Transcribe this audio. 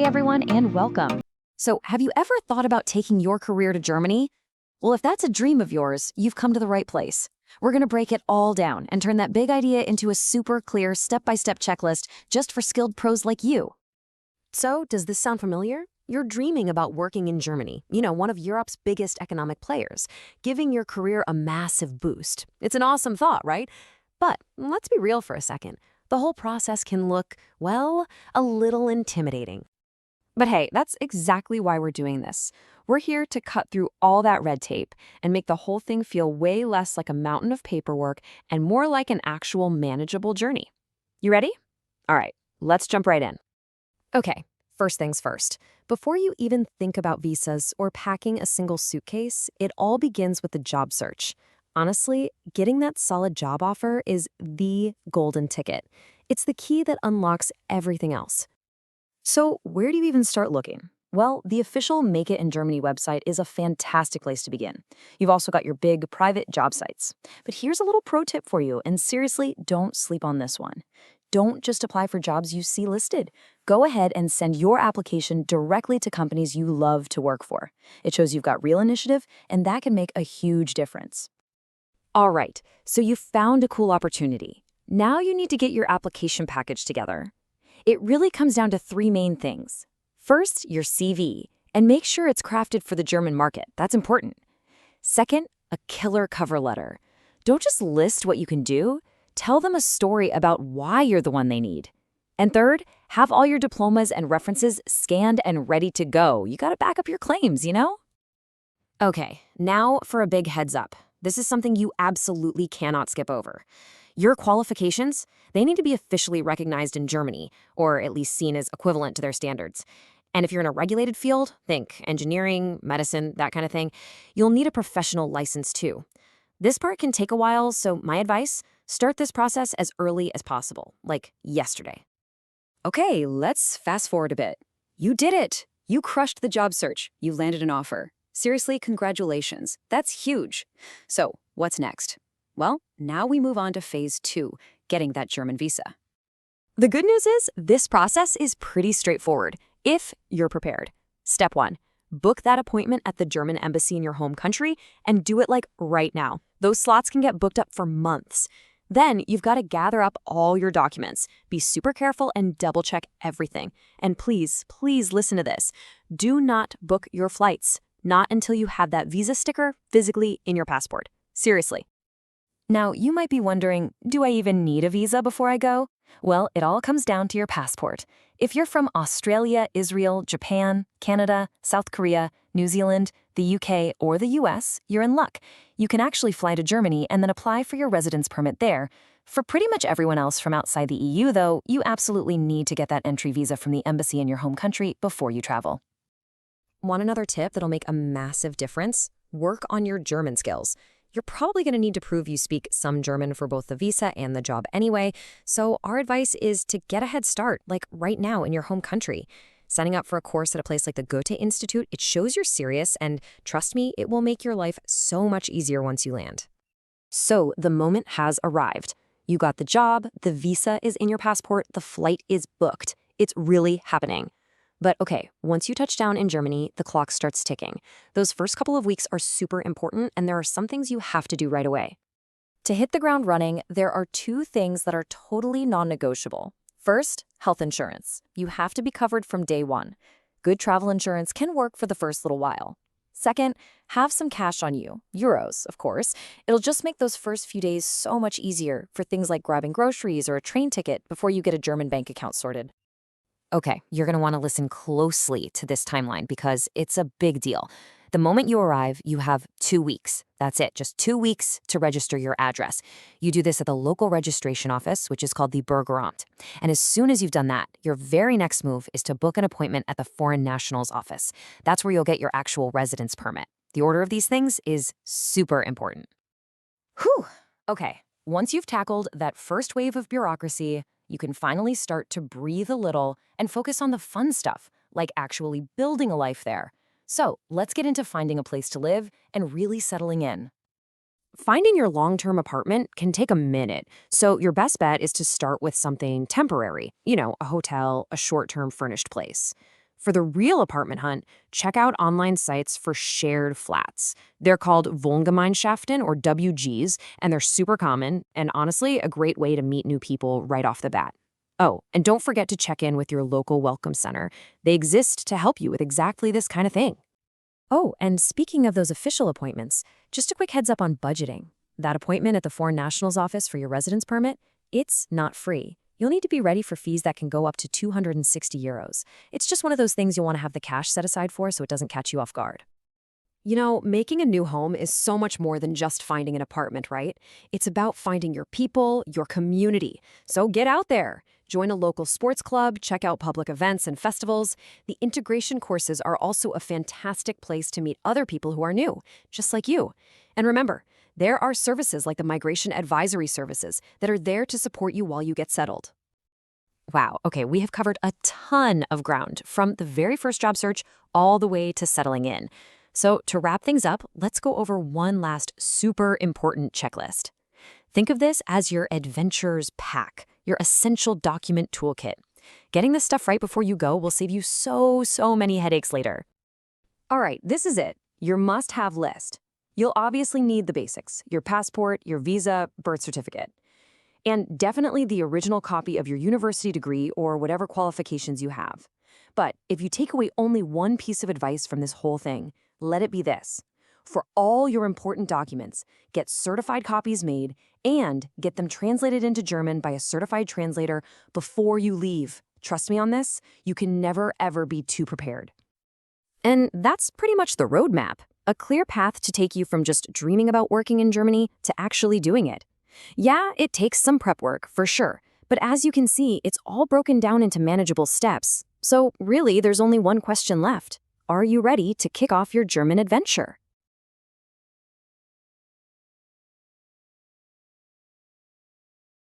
Hey everyone, and welcome. So, have you ever thought about taking your career to Germany? Well, if that's a dream of yours, you've come to the right place. We're going to break it all down and turn that big idea into a super clear step-by-step checklist just for skilled pros like you. So, does this sound familiar? You're dreaming about working in Germany, one of Europe's biggest economic players, giving your career a massive boost. It's an awesome thought, right? But let's be real for a second. The whole process can look, well, a little intimidating. But hey, that's exactly why we're doing this. We're here to cut through all that red tape and make the whole thing feel way less like a mountain of paperwork and more like an actual manageable journey. You ready? All right, let's jump right in. Okay, first things first. Before you even think about visas or packing a single suitcase, it all begins with the job search. Honestly, getting that solid job offer is the golden ticket. It's the key that unlocks everything else. So, where do you even start looking? Well, the official Make It in Germany website is a fantastic place to begin. You've also got your big private job sites. But here's a little pro tip for you, and seriously, don't sleep on this one. Don't just apply for jobs you see listed. Go ahead and send your application directly to companies you love to work for. It shows you've got real initiative, and that can make a huge difference. All right, so you found a cool opportunity. Now you need to get your application package together. It really comes down to three main things. First, your CV, and make sure it's crafted for the German market. That's important. Second, a killer cover letter. Don't just list what you can do. Tell them a story about why you're the one they need. And third, have all your diplomas and references scanned and ready to go. You gotta back up your claims, you know? Okay, now for a big heads up. This is something you absolutely cannot skip over. Your qualifications, they need to be officially recognized in Germany, or at least seen as equivalent to their standards. And if you're in a regulated field, think engineering, medicine, that kind of thing, you'll need a professional license too. This part can take a while, so my advice, start this process as early as possible, like yesterday. Okay, let's fast forward a bit. You did it! You crushed the job search. You landed an offer. Seriously, congratulations. That's huge. So, what's next? Well, now we move on to phase 2, getting that German visa. The good news is this process is pretty straightforward, if you're prepared. Step 1, book that appointment at the German embassy in your home country and do it like right now. Those slots can get booked up for months. Then you've got to gather up all your documents. Be super careful and double check everything. And please, please listen to this. Do not book your flights. Not until you have that visa sticker physically in your passport. Seriously. Now, you might be wondering, do I even need a visa before I go? Well, it all comes down to your passport. If you're from Australia, Israel, Japan, Canada, South Korea, New Zealand, the UK, or the US, you're in luck. You can actually fly to Germany and then apply for your residence permit there. For pretty much everyone else from outside the EU, though, you absolutely need to get that entry visa from the embassy in your home country before you travel. Want another tip that'll make a massive difference? Work on your German skills. You're probably going to need to prove you speak some German for both the visa and the job anyway, so our advice is to get a head start, like right now in your home country. Signing up for a course at a place like the Goethe Institute, it shows you're serious, and trust me, it will make your life so much easier once you land. So the moment has arrived. You got the job, the visa is in your passport, the flight is booked. It's really happening. But okay, once you touch down in Germany, the clock starts ticking. Those first couple of weeks are super important, and there are some things you have to do right away. To hit the ground running, there are two things that are totally non-negotiable. First, health insurance. You have to be covered from day one. Good travel insurance can work for the first little while. Second, have some cash on you. Euros, of course. It'll just make those first few days so much easier for things like grabbing groceries or a train ticket before you get a German bank account sorted. Okay, you're going to want to listen closely to this timeline because it's a big deal. The moment you arrive, you have 2 weeks. That's it, just 2 weeks to register your address. You do this at the local registration office, which is called the Bürgeramt. And as soon as you've done that, your very next move is to book an appointment at the Foreign Nationals office. That's where you'll get your actual residence permit. The order of these things is super important. Whew! Okay, once you've tackled that first wave of bureaucracy, you can finally start to breathe a little and focus on the fun stuff, like actually building a life there. So let's get into finding a place to live and really settling in. Finding your long-term apartment can take a minute, so your best bet is to start with something temporary, a hotel, a short-term furnished place. For the real apartment hunt, check out online sites for shared flats. They're called Wohngemeinschaften or WGs, and they're super common and honestly a great way to meet new people right off the bat. Oh, and don't forget to check in with your local welcome center. They exist to help you with exactly this kind of thing. Oh, and speaking of those official appointments, just a quick heads up on budgeting. That appointment at the Foreign Nationals office for your residence permit, it's not free. You'll need to be ready for fees that can go up to €260. It's just one of those things you'll want to have the cash set aside for so it doesn't catch you off guard. You know, making a new home is so much more than just finding an apartment, right? It's about finding your people, your community. So get out there. Join a local sports club, check out public events and festivals. The integration courses are also a fantastic place to meet other people who are new, just like you. And remember, there are services like the Migration Advisory Services that are there to support you while you get settled. Wow, okay, we have covered a ton of ground, from the very first job search all the way to settling in. So to wrap things up, let's go over one last super important checklist. Think of this as your adventures pack, your essential document toolkit. Getting this stuff right before you go will save you so many headaches later. All right, this is it, your must-have list. You'll obviously need the basics, your passport, your visa, birth certificate, and definitely the original copy of your university degree or whatever qualifications you have. But if you take away only one piece of advice from this whole thing, let it be this. For all your important documents, get certified copies made and get them translated into German by a certified translator before you leave. Trust me on this, you can never ever be too prepared. And that's pretty much the roadmap. A clear path to take you from just dreaming about working in Germany to actually doing it. Yeah, it takes some prep work, for sure, but as you can see, it's all broken down into manageable steps. So really, there's only one question left. Are you ready to kick off your German adventure?